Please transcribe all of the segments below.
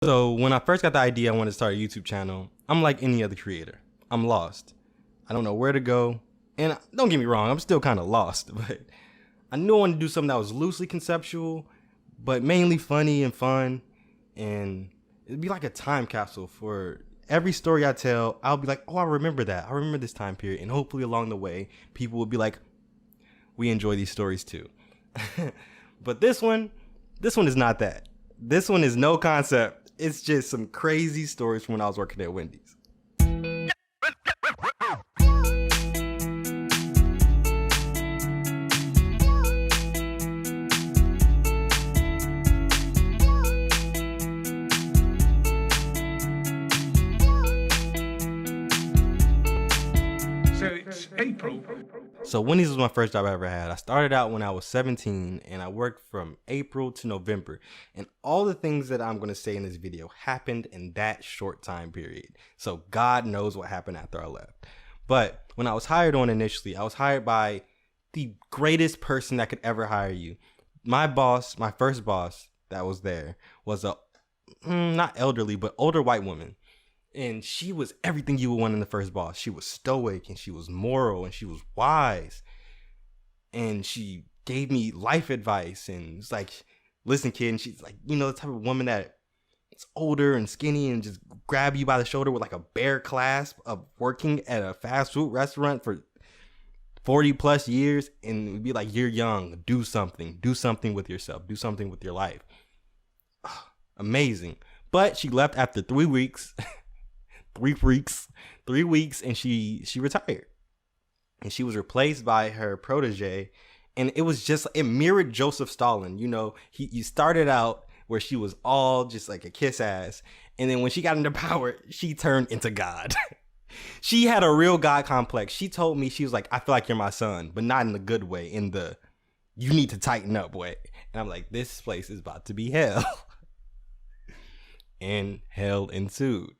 So when I first got the idea I wanted to start a YouTube channel, I'm like any other creator. I'm lost. I don't know where to go. And don't get me wrong, I'm still kind of lost, but I knew I wanted to do something that was loosely conceptual, but mainly funny and fun. And it'd be like a time capsule for every story I tell. I'll be like, oh, I remember that. I remember this time period. And hopefully along the way, people will be like, we enjoy these stories too. But this one is not that. This one is no concept. It's just some crazy stories from when I was working at Wendy's. So it's April. So Wendy's was my first job I ever had. I started out when I was 17 and I worked from April to November. And all the things that I'm going to say in this video happened in that short time period. So God knows what happened after I left. But when I was hired on initially, I was hired by the greatest person that could ever hire you. My boss, my first boss that was there was a, not elderly, but older white woman. And she was everything you would want in the first boss. She was stoic and she was moral and she was wise. And she gave me life advice and it's like, listen, kid. And she's like, you know, the type of woman that is older and skinny and just grab you by the shoulder with like a bear clasp of working at a fast food restaurant for 40 plus years. And it would be like, you're young, do something with yourself, do something with your life. Amazing. But she left after 3 weeks. 3 weeks, and she retired, and she was replaced by her protege. And it was just, it mirrored Joseph Stalin. You know, he started out where she was all just like a kiss ass, and then when she got into power, she turned into God. She had a real God complex. She told me, she was like, I feel like you're my son, but not in the good way, in the you need to tighten up way. And I'm like, this place is about to be hell. And hell ensued.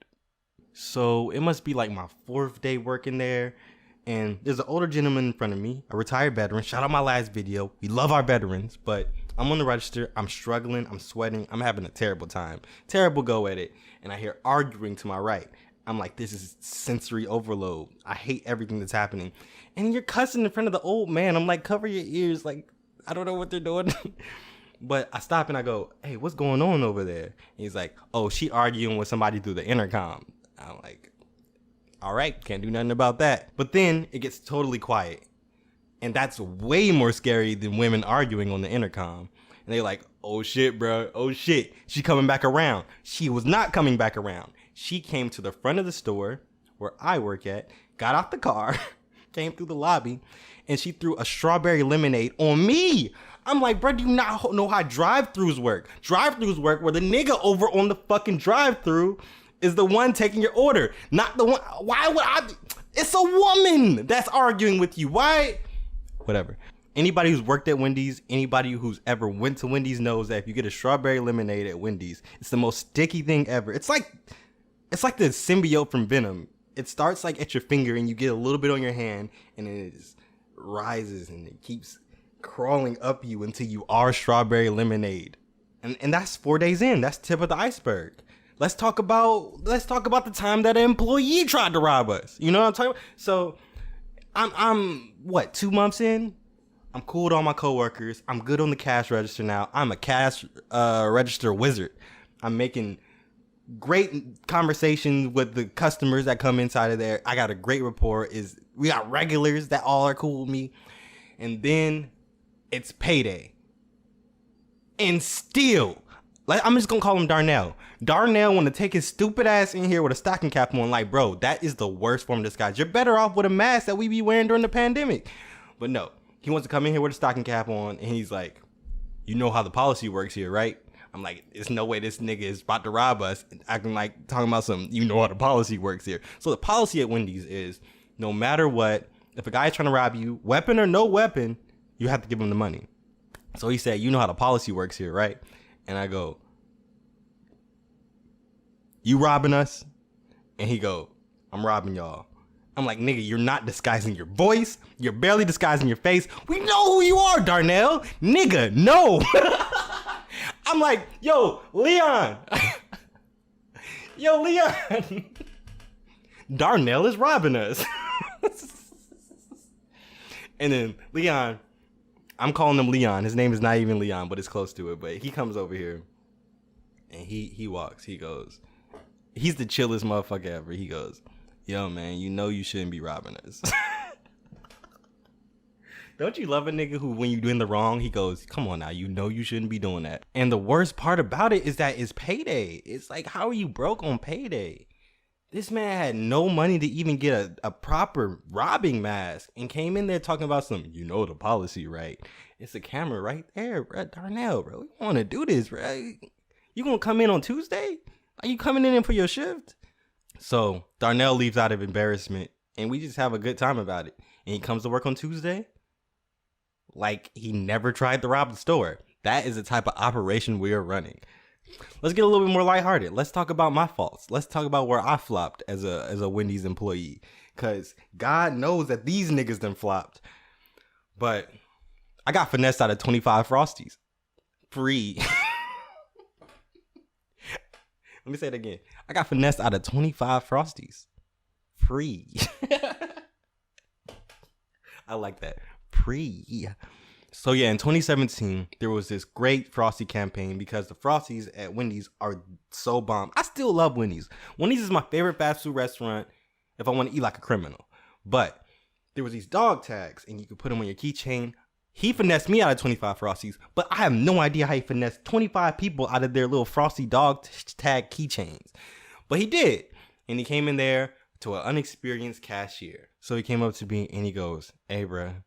So it must be like my 4th day working there. And there's an older gentleman in front of me, a retired veteran. Shout out my last video. We love our veterans, but I'm on the register. I'm struggling. I'm sweating. I'm having a terrible time. Terrible go at it. And I hear arguing to my right. I'm like, this is sensory overload. I hate everything that's happening. And you're cussing in front of the old man. I'm like, cover your ears. Like, I don't know what they're doing. But I stop and I go, hey, what's going on over there? And he's like, oh, she arguing with somebody through the intercom. I'm like, all right, can't do nothing about that. But then it gets totally quiet. And that's way more scary than women arguing on the intercom. And they're like, oh shit, bro. Oh shit. She coming back around. She was not coming back around. She came to the front of the store where I work at, got out the car, came through the lobby, and she threw a strawberry lemonade on me. I'm like, bro, do you not know how drive-thrus work? Drive-thrus work where the nigga over on the fucking drive-thru is the one taking your order, not the one. Why would I? It's a woman that's arguing with you. Why? Whatever. Anybody who's worked at Wendy's, anybody who's ever went to Wendy's knows that if you get a strawberry lemonade at Wendy's, it's the most sticky thing ever. It's like the symbiote from Venom. It starts like at your finger and you get a little bit on your hand and then it just rises and it keeps crawling up you until you are strawberry lemonade. And that's 4 days in. That's tip of the iceberg. Let's talk about the time that an employee tried to rob us. You know what I'm talking about? So I'm what, 2 months in? I'm cool with all my coworkers. I'm good on the cash register now. I'm a cash register wizard. I'm making great conversations with the customers that come inside of there. I got a great rapport. We got regulars that all are cool with me. And then it's payday. And still, like, I'm just gonna call him Darnell. Darnell want to take his stupid ass in here with a stocking cap on. Like, bro, that is the worst form of disguise. You're better off with a mask that we be wearing during the pandemic. But no, he wants to come in here with a stocking cap on, and he's like, you know how the policy works here, right? I'm like, there's no way this nigga is about to rob us, acting like talking about some, you know how the policy works here. So the policy at Wendy's is, no matter what, if a guy is trying to rob you, weapon or no weapon, you have to give him the money. So he said, you know how the policy works here, right? And I go, you robbing us? And he go, I'm robbing y'all. I'm like, nigga, you're not disguising your voice. You're barely disguising your face. We know who you are, Darnell. Nigga, no. I'm like, yo, Leon. Yo, Leon. Darnell is robbing us. And then Leon, I'm calling him Leon. His name is not even Leon, but it's close to it. But he comes over here and he walks. He goes, he's the chillest motherfucker ever. He goes, yo, man, you know you shouldn't be robbing us. Don't you love a nigga who, when you doing the wrong, he goes, come on now, you know you shouldn't be doing that. And the worst part about it is that it's payday. It's like, how are you broke on payday? This man had no money to even get a proper robbing mask and came in there talking about some, you know the policy, right? It's a camera right there, bro. Darnell, bro, we want to do this, bro. You gonna come in on Tuesday? Are you coming in for your shift? So Darnell leaves out of embarrassment and we just have a good time about it. And he comes to work on Tuesday like he never tried to rob the store. That is the type of operation we are running. Let's get a little bit more lighthearted. Let's talk about my faults. Let's talk about where I flopped as a Wendy's employee. Cause God knows that these niggas done flopped. But I got finessed out of 25 Frosties. Free. Let me say it again. I got finessed out of 25 Frosties. Free. I like that. Free. So yeah, in 2017, there was this great Frosty campaign because the Frosties at Wendy's are so bomb. I still love Wendy's. Wendy's is my favorite fast food restaurant if I want to eat like a criminal. But there was these dog tags and you could put them on your keychain. He finessed me out of 25 Frosties, but I have no idea how he finessed 25 people out of their little Frosty dog tag keychains. But he did. And he came in there to an unexperienced cashier. So he came up to me and he goes, hey, bruh,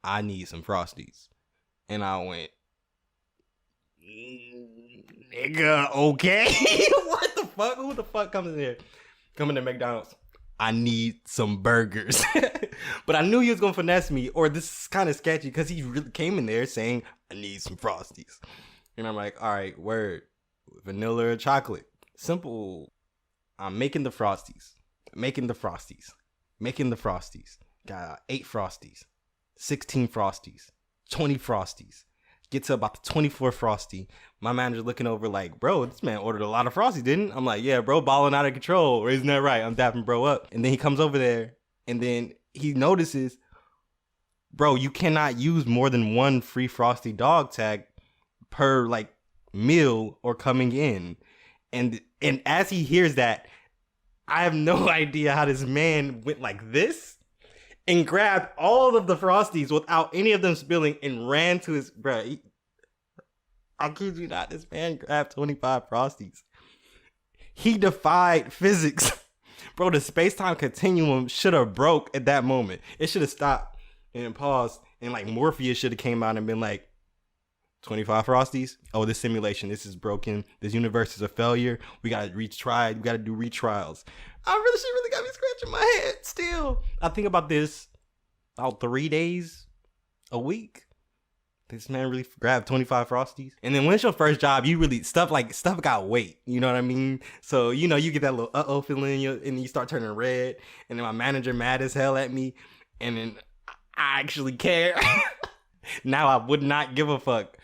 I need some Frosties. And I went, nigga, okay. What the fuck? Who the fuck comes in here? Coming to McDonald's. I need some burgers. But I knew he was going to finesse me, or this is kind of sketchy because he really came in there saying, I need some Frosties. And I'm like, all right, word. Vanilla or chocolate. Simple. I'm making the Frosties. Making the Frosties. Making the Frosties. Got 8 Frosties. 16 Frosties, 20 Frosties. Get to about the 24th Frosty. My manager's looking over like, bro, this man ordered a lot of Frosties, didn't? I'm like, yeah, bro, balling out of control. Isn't that right? I'm dapping bro up. And then he comes over there and then he notices, bro, you cannot use more than one free Frosty dog tag per like meal or coming in. And as he hears that, I have no idea how this man went like this and grabbed all of the Frosties without any of them spilling and ran to his, bruh. I kid you not, this man grabbed 25 Frosties. He defied physics. Bro, the space-time continuum should have broke at that moment. It should have stopped and paused, and like Morpheus should have came out and been like, 25 Frosties? Oh, this simulation, this is broken. This universe is a failure. We gotta retry. We gotta do retrials. She really got me scratching my head still. I think about this about 3 days a week. This man really grabbed 25 Frosties. And then when it's your first job, you really, stuff got weight. You know what I mean? So, you know, you get that little uh-oh feeling and you start turning red. And then my manager mad as hell at me. And then I actually care. Now I would not give a fuck.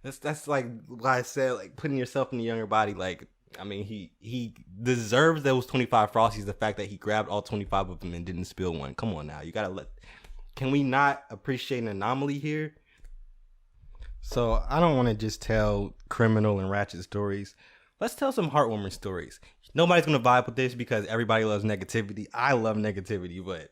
That's like why I said, like, putting yourself in the younger body. Like, I mean, he deserves those 25 Frosties. The fact that he grabbed all 25 of them and didn't spill one. Come on now, you gotta can we not appreciate an anomaly here? So I don't want to just tell criminal and ratchet stories. Let's tell some heartwarming stories. Nobody's gonna vibe with this because everybody loves negativity. I love negativity, but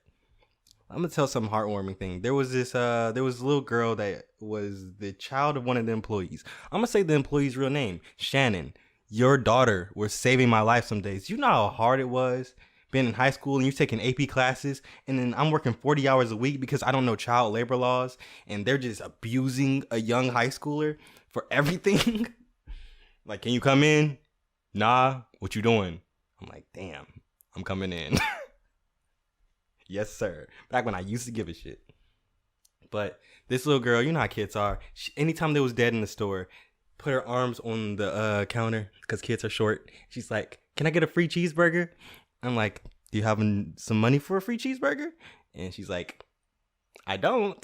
I'm gonna tell some heartwarming thing. There was a little girl that was the child of one of the employees. I'm gonna say the employee's real name, Shannon. Your daughter was saving my life some days. You know how hard it was being in high school and you're taking AP classes, and then I'm working 40 hours a week because I don't know child labor laws, and they're just abusing a young high schooler for everything. Like, can you come in? Nah, what you doing? I'm like, damn, I'm coming in. Yes, sir. Back when I used to give a shit. But this little girl, you know how kids are. Anytime there was dead in the store, put her arms on the counter because kids are short. She's like, can I get a free cheeseburger? I'm like, do you have some money for a free cheeseburger? And she's like, I don't.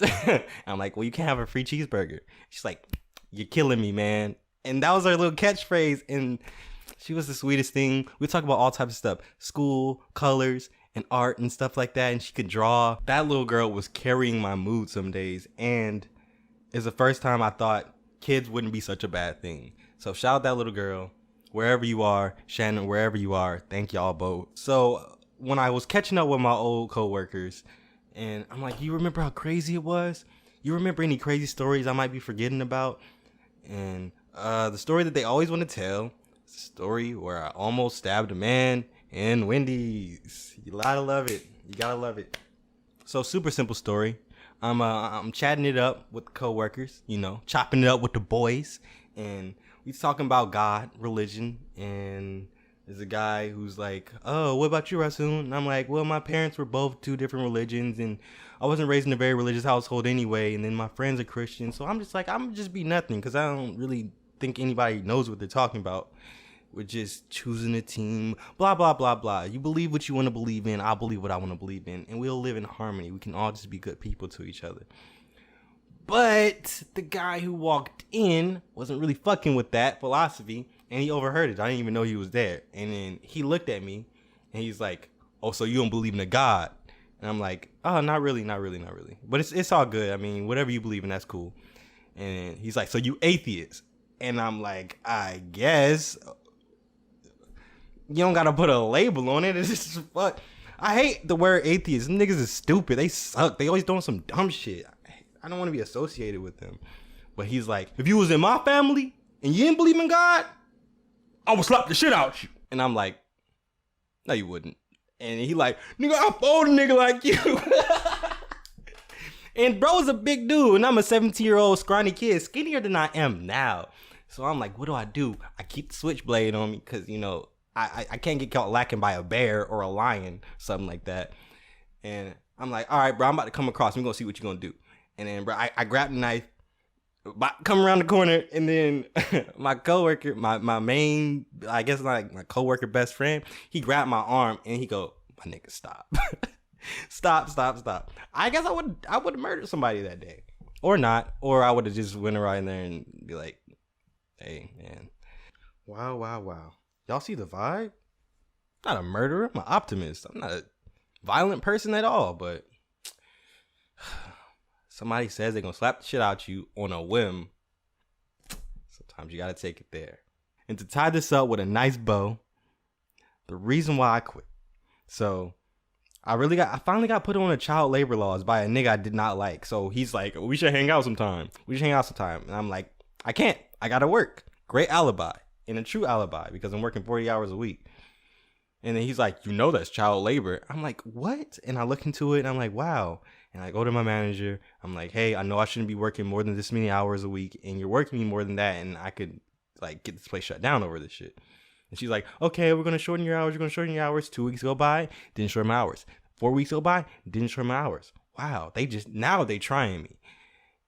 I'm like, well, you can't have a free cheeseburger. She's like, you're killing me, man. And that was her little catchphrase. And She was the sweetest thing. We talk about all types of stuff, school, colors, and art and stuff like that. And she could draw. That little girl was carrying my mood some days. And it's the first time I thought kids wouldn't be such a bad thing. So shout out that little girl, wherever you are, Shannon, wherever you are. Thank y'all both. So when I was catching up with my old coworkers, and I'm like, you remember how crazy it was? You remember any crazy stories I might be forgetting about? And the story that they always want to tell is the story where I almost stabbed a man in Wendy's. You gotta love it. You gotta love it. So super simple story. I'm chatting it up with coworkers, you know, chopping it up with the boys, and we talking about God, religion, and there's a guy who's like, oh, what about you, Rasoon? And I'm like, well, my parents were both two different religions, and I wasn't raised in a very religious household anyway, and then my friends are Christian, so I'm just like, I'm just be nothing, because I don't really think anybody knows what they're talking about. We're just choosing a team, blah, blah, blah, blah. You believe what you want to believe in, I'll believe what I want to believe in, and we'll live in harmony. We can all just be good people to each other. But the guy who walked in wasn't really fucking with that philosophy, and he overheard it. I didn't even know he was there. And then he looked at me, and he's like, oh, so you don't believe in a God? And I'm like, oh, not really. But it's all good. I mean, whatever you believe in, that's cool. And he's like, so you atheist? And I'm like, I guess. You don't gotta put a label on it. It's just fuck. I hate the word atheist. Them niggas is stupid. They suck. They always doing some dumb shit. I don't want to be associated with them. But he's like, if you was in my family and you didn't believe in God, I would slap the shit out you. And I'm like, no, you wouldn't. And he like, nigga, I fought a nigga like you. And bro's a big dude, and I'm a 17-year-old scrawny kid, skinnier than I am now. So I'm like, what do? I keep the switchblade on me because, you know, I can't get caught lacking by a bear or a lion, something like that. And I'm like, all right, bro, I'm about to come across. I'm going to see what you're going to do. And then, bro, I grabbed the knife, come around the corner, and then my coworker, my main, I guess like my coworker best friend, he grabbed my arm, and he go, my nigga, stop. Stop. I guess I would have murdered somebody that day. Or not. Or I would have just went around there and be like, hey, man. Wow. Y'all see the vibe? I'm not a murderer. I'm an optimist. I'm not a violent person at all, but somebody says they're going to slap the shit out you on a whim. Sometimes you got to take it there. And to tie this up with a nice bow, the reason why I quit. So I finally got put on a child labor laws by a nigga I did not like. So he's like, we should hang out sometime. And I'm like, I can't. I got to work. Great alibi. And a true alibi because I'm working 40 hours a week. And then he's like, you know that's child labor. I'm like, what? And I look into it and I'm like, wow. And I go to my manager. I'm like, hey, I know I shouldn't be working more than this many hours a week. And you're working me more than that. And I could like get this place shut down over this shit. And she's like, okay, we're going to shorten your hours. 2 weeks go by, didn't shorten my hours. 4 weeks go by, didn't shorten my hours. Wow, now they trying me.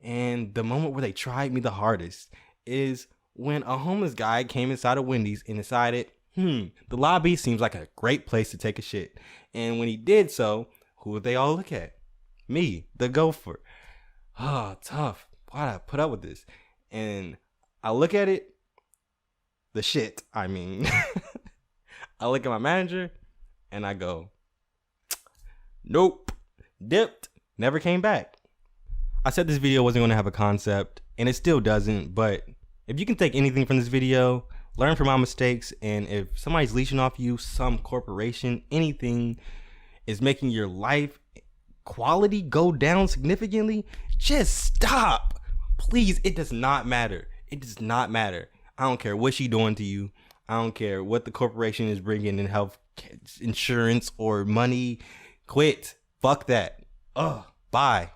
And the moment where they tried me the hardest is when a homeless guy came inside of Wendy's and decided, the lobby seems like a great place to take a shit. And when he did so, who would they all look at? Me, the gopher. Oh, tough. Why'd I put up with this? And I look at it, the shit, I mean. I look at my manager and I go, nope, dipped, never came back. I said this video wasn't going to have a concept, and it still doesn't, but if you can take anything from this video, learn from my mistakes, and if somebody's leeching off you, some corporation, anything is making your life quality go down significantly, just stop. Please, it does not matter. It does not matter. I don't care what she's doing to you. I don't care what the corporation is bringing in health insurance or money. Quit. Fuck that. Bye.